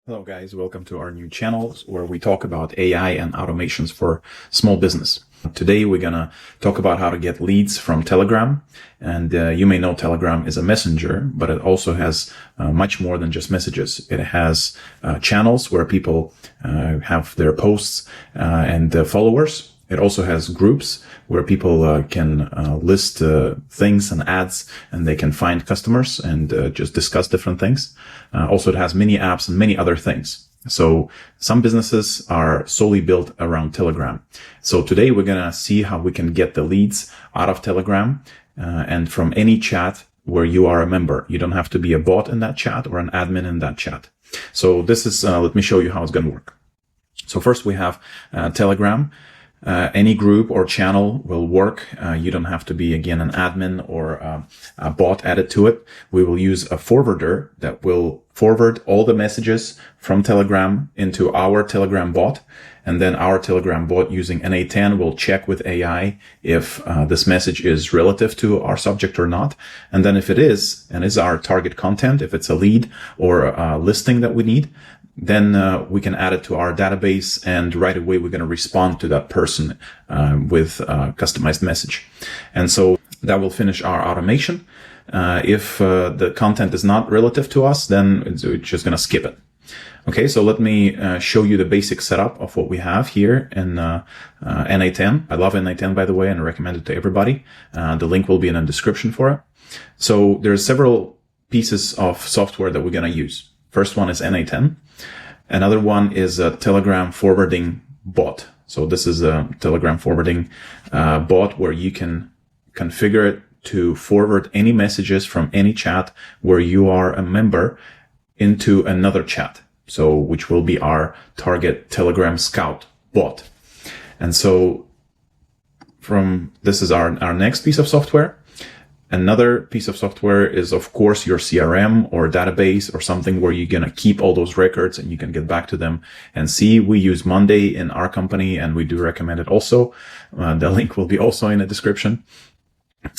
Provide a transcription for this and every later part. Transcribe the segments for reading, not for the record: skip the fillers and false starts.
Hello guys, welcome to our new channel where we talk about AI and automations for small business. Today we're gonna talk about how to get leads from Telegram. And you may know Telegram is a messenger, but it also has much more than just messages. It has channels where people have their posts and followers. It also has groups where people can list things and ads, and they can find customers and just discuss different things. Also, it has mini apps and many other things. So some businesses are solely built around Telegram. So today we're going to see how we can get the leads out of Telegram and from any chat where you are a member. You don't have to be a bot in that chat or an admin in that chat. So this is, let me show you how it's going to work. So first we have Telegram. Any group or channel will work. You don't have to be, again, an admin or a bot added to it. We will use a forwarder that will forward all the messages from Telegram into our Telegram bot. And then our Telegram bot using n8n will check with AI if this message is relative to our subject or not. And then if it is, and is our target content, if it's a lead or a listing that we need, then we can add it to our database, and right away we're going to respond to that person with a customized message. And so that will finish our automation. If the content is not relative to us, then it's just going to skip it. Okay, so let me show you the basic setup of what we have here in n8n. I love n8n, by the way, and I recommend it to everybody. The link will be in the description for it. So there's several pieces of software that we're going to use. First one is n8n. Another one is a Telegram forwarding bot. So this is a Telegram forwarding bot where you can configure it to forward any messages from any chat where you are a member into another chat. So which will be our target Telegram Scout bot. And so this is our next piece of software. Another piece of software is, of course, your CRM or database or something where you're going to keep all those records and you can get back to them and see. We use Monday in our company, and we do recommend it also. The link will be also in the description.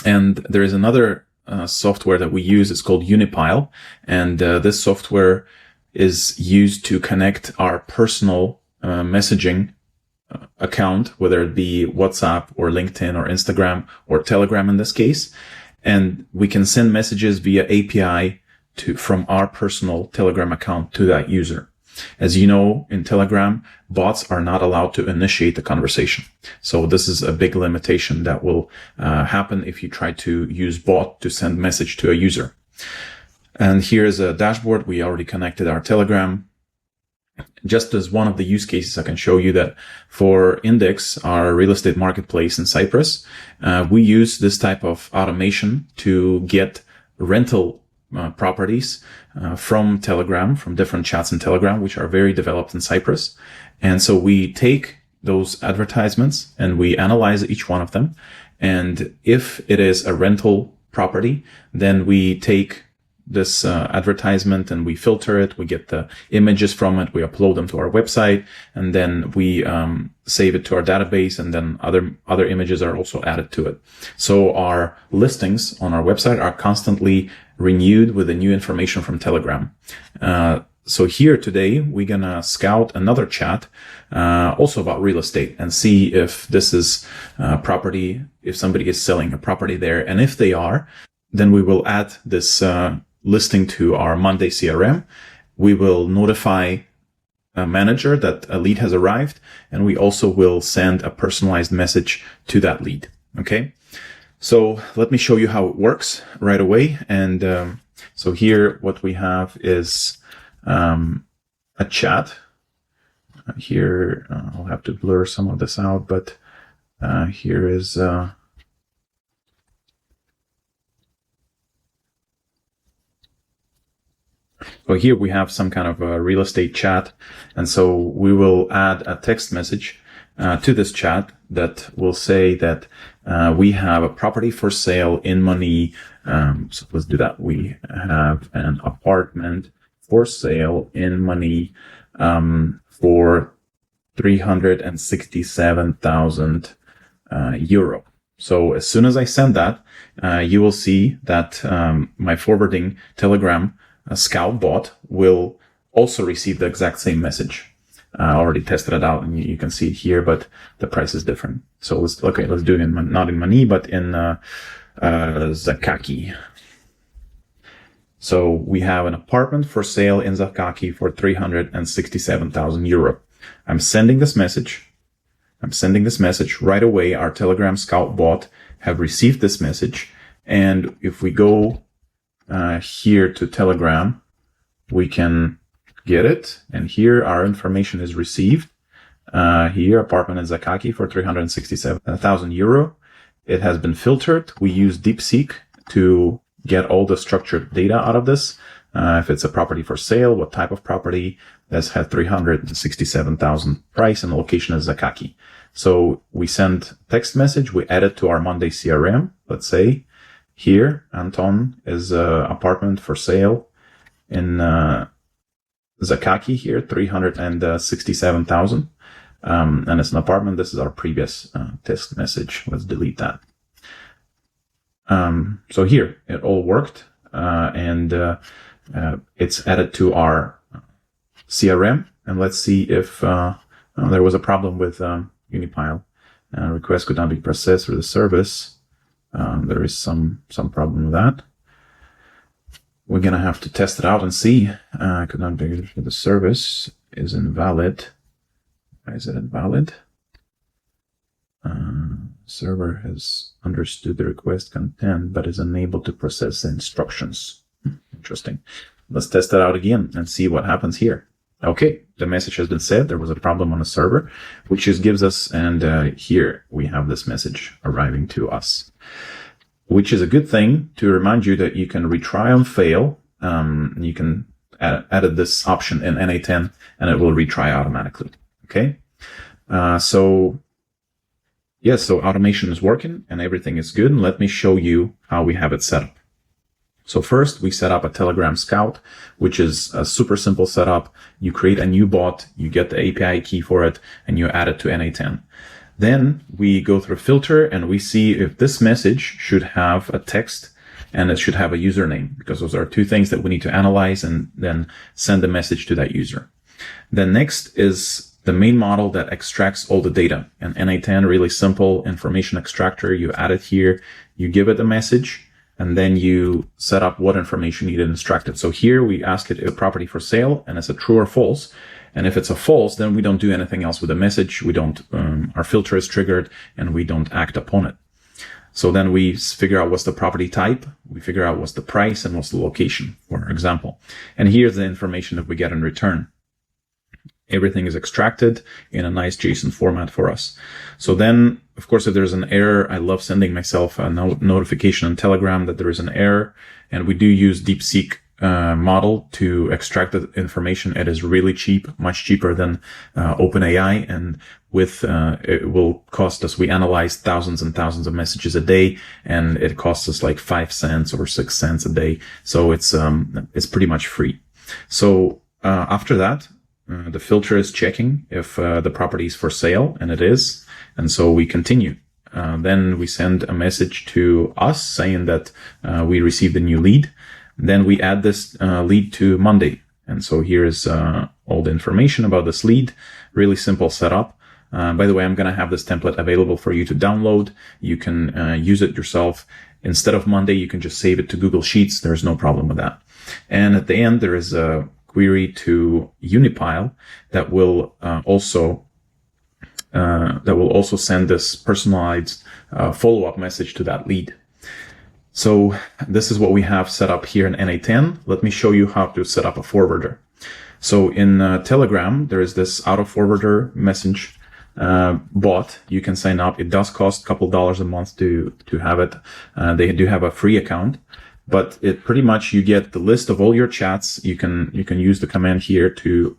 And there is another software that we use. It's called Unipile. And this software is used to connect our personal messaging account, whether it be WhatsApp or LinkedIn or Instagram or Telegram in this case. And we can send messages via API from our personal Telegram account to that user. As you know, in Telegram, bots are not allowed to initiate the conversation. So this is a big limitation that will happen if you try to use bot to send message to a user. And here's a dashboard. We already connected our Telegram. Just as one of the use cases, I can show you that for Index, our real estate marketplace in Cyprus, we use this type of automation to get rental properties from Telegram, from different chats in Telegram, which are very developed in Cyprus. And so we take those advertisements and we analyze each one of them. And if it is a rental property, then we take this advertisement and we filter it, we get the images from it, we upload them to our website, and then we save it to our database, and then other images are also added to it. So our listings on our website are constantly renewed with the new information from Telegram. So here today, we're gonna scout another chat also about real estate and see if this is property, if somebody is selling a property there. And if they are, then we will add this listing to our Monday CRM. We will notify a manager that a lead has arrived, and we also will send a personalized message to that lead. Okay. So let me show you how it works right away. And so here what we have is a chat. Here I'll have to blur some of this out, but here is so here we have some kind of a real estate chat. And so we will add a text message to this chat that will say that we have a property for sale in money. So let's do that. We have an apartment for sale in money for 367,000 euro. So as soon as I send that, you will see that my forwarding Telegram Scout bot will also received the exact same message. I already tested it out, and you can see it here, but the price is different. So let's do it in, not in money, but in Zakaki. So we have an apartment for sale in Zakaki for 367,000 euro. I'm sending this message right away. Our Telegram Scout bot have received this message. And if we go here to Telegram, we can get it. And here our information is received. Here, apartment in Zakaki for 367,000 euro. It has been filtered. We use DeepSeek to get all the structured data out of this. If it's a property for sale, what type of property. This had 367,000 price, and the location is Zakaki. So we send text message. We add it to our Monday CRM. Let's say here, Anton is apartment for sale in Zakaki here, 367,000. And it's an apartment. This is our previous text message. Let's delete that. So here it all worked, and it's added to our CRM. And let's see if there was a problem with Unipile. Request could not be processed through the service. There is some problem with that. We're gonna have to test it out and see. Could not be for the service is invalid. Why is it invalid? Server has understood the request content, but is unable to process the instructions. Interesting. Let's test it out again and see what happens here. Okay, the message has been sent. There was a problem on the server, which just gives us, and here we have this message arriving to us, which is a good thing to remind you that you can retry and fail. You can add this option in n8n, and it will retry automatically. Okay, so automation is working and everything is good. And let me show you how we have it set up. So first, we set up a Telegram Scout, which is a super simple setup. You create a new bot, you get the API key for it, and you add it to n8n. Then we go through filter and we see if this message should have a text and it should have a username, because those are two things that we need to analyze and then send the message to that user. Then next is the main model that extracts all the data. And n8n, really simple information extractor. You add it here, you give it a message, and then you set up what information you need to extract it. So here we ask it a property for sale, and it's a true or false. And if it's a false, then we don't do anything else with the message. We don't, our filter is triggered and we don't act upon it. So then we figure out what's the property type, we figure out what's the price and what's the location, for example. And here's the information that we get in return. Everything is extracted in a nice JSON format for us. So then, of course, if there's an error, I love sending myself a notification on Telegram that there is an error. And we do use DeepSeek model to extract the information. It is really cheap, much cheaper than OpenAI. And with it will cost us, we analyze thousands and thousands of messages a day, and it costs us like 5 cents or 6 cents a day. So it's pretty much free. So after that, the filter is checking if the property is for sale, and it is. And so we continue. Then we send a message to us saying that we received a new lead. Then we add this lead to Monday. And so here's all the information about this lead. Really simple setup. By the way, I'm going to have this template available for you to download. You can use it yourself. Instead of Monday, you can just save it to Google Sheets. There's no problem with that. And at the end, there is a query to Unipile that will also send this personalized follow-up message to that lead. So this is what we have set up here in n8n. Let me show you how to set up a forwarder. So in Telegram, there is this auto forwarder message bot. You can sign up. It does cost a couple dollars a month to have it. They do have a free account. But it pretty much, you get the list of all your chats. You can use the command here to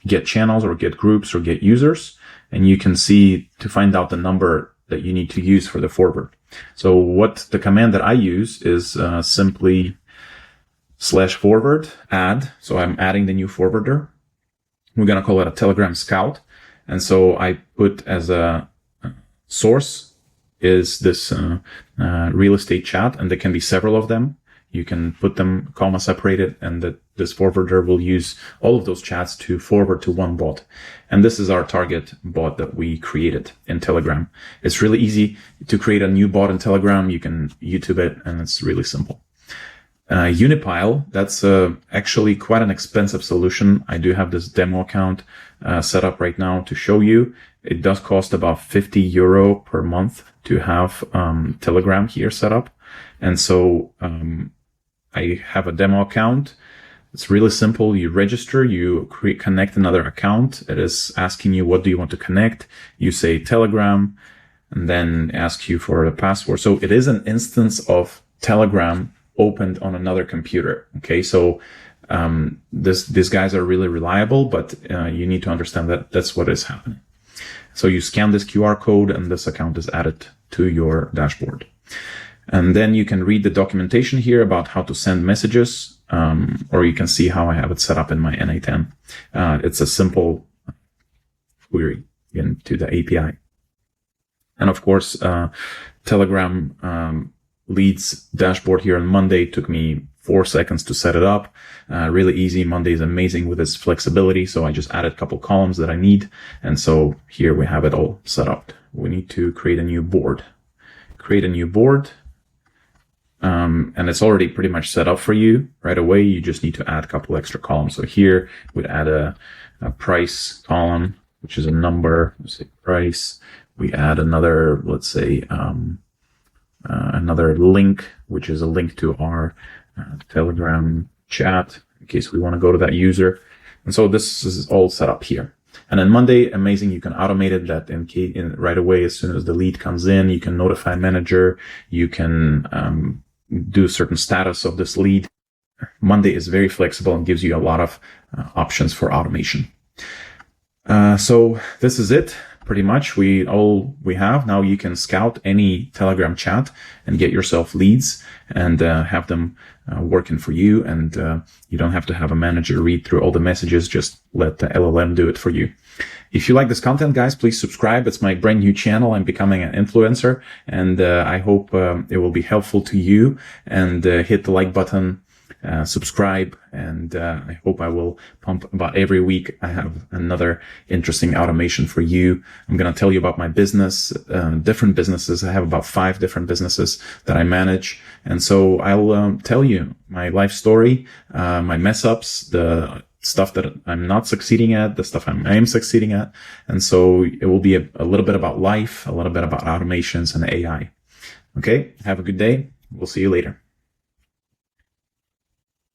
get channels or get groups or get users, and you can see to find out the number that you need to use for the forward. So what the command that I use is simply /forward add. So I'm adding the new forwarder. We're going to call it a Telegram Scout. And so I put as a source is this real estate chat, and there can be several of them. You can put them comma separated, and this forwarder will use all of those chats to forward to one bot. And this is our target bot that we created in Telegram. It's really easy to create a new bot in Telegram. You can YouTube it, and it's really simple. Unipile, that's actually quite an expensive solution. I do have this demo account set up right now to show you. It does cost about €50 per month to have Telegram here set up. And so I have a demo account. It's really simple. You register, you connect another account. It is asking you, what do you want to connect? You say Telegram, and then ask you for a password. So it is an instance of Telegram opened on another computer. Okay, so these guys are really reliable, but you need to understand that that's what is happening. So you scan this QR code, and this account is added to your dashboard. And then you can read the documentation here about how to send messages, or you can see how I have it set up in my n8n. It's a simple query into the API. And of course, Telegram leads dashboard here on Monday took me 4 seconds to set it up. Really easy. Monday is amazing with its flexibility. So I just added a couple columns that I need. And so here we have it all set up. We need to create a new board. Create a new board. And it's already pretty much set up for you right away. You just need to add a couple extra columns. So here we'd add a price column, which is a number. Let's say price. We add another, let's say, another link, which is a link to our Telegram chat in case we want to go to that user. And so this is all set up here. And then Monday, amazing, you can automate it that right away, as soon as the lead comes in, you can notify manager, you can do certain status of this lead. Monday is very flexible and gives you a lot of options for automation. So this is it. Pretty much we have. Now you can scout any Telegram chat and get yourself leads and have them working for you. And you don't have to have a manager read through all the messages. Just let the LLM do it for you. If you like this content, guys, please subscribe. It's my brand new channel. I'm becoming an influencer, and I hope it will be helpful to you. And hit the like button. Subscribe, and I hope I will pump about every week. I have another interesting automation for you. I'm going to tell you about my business, different businesses. I have about 5 different businesses that I manage. And so I'll tell you my life story, my mess ups, the stuff that I'm not succeeding at, the stuff I am succeeding at. And so it will be a little bit about life, a little bit about automations and AI. Okay. Have a good day. We'll see you later.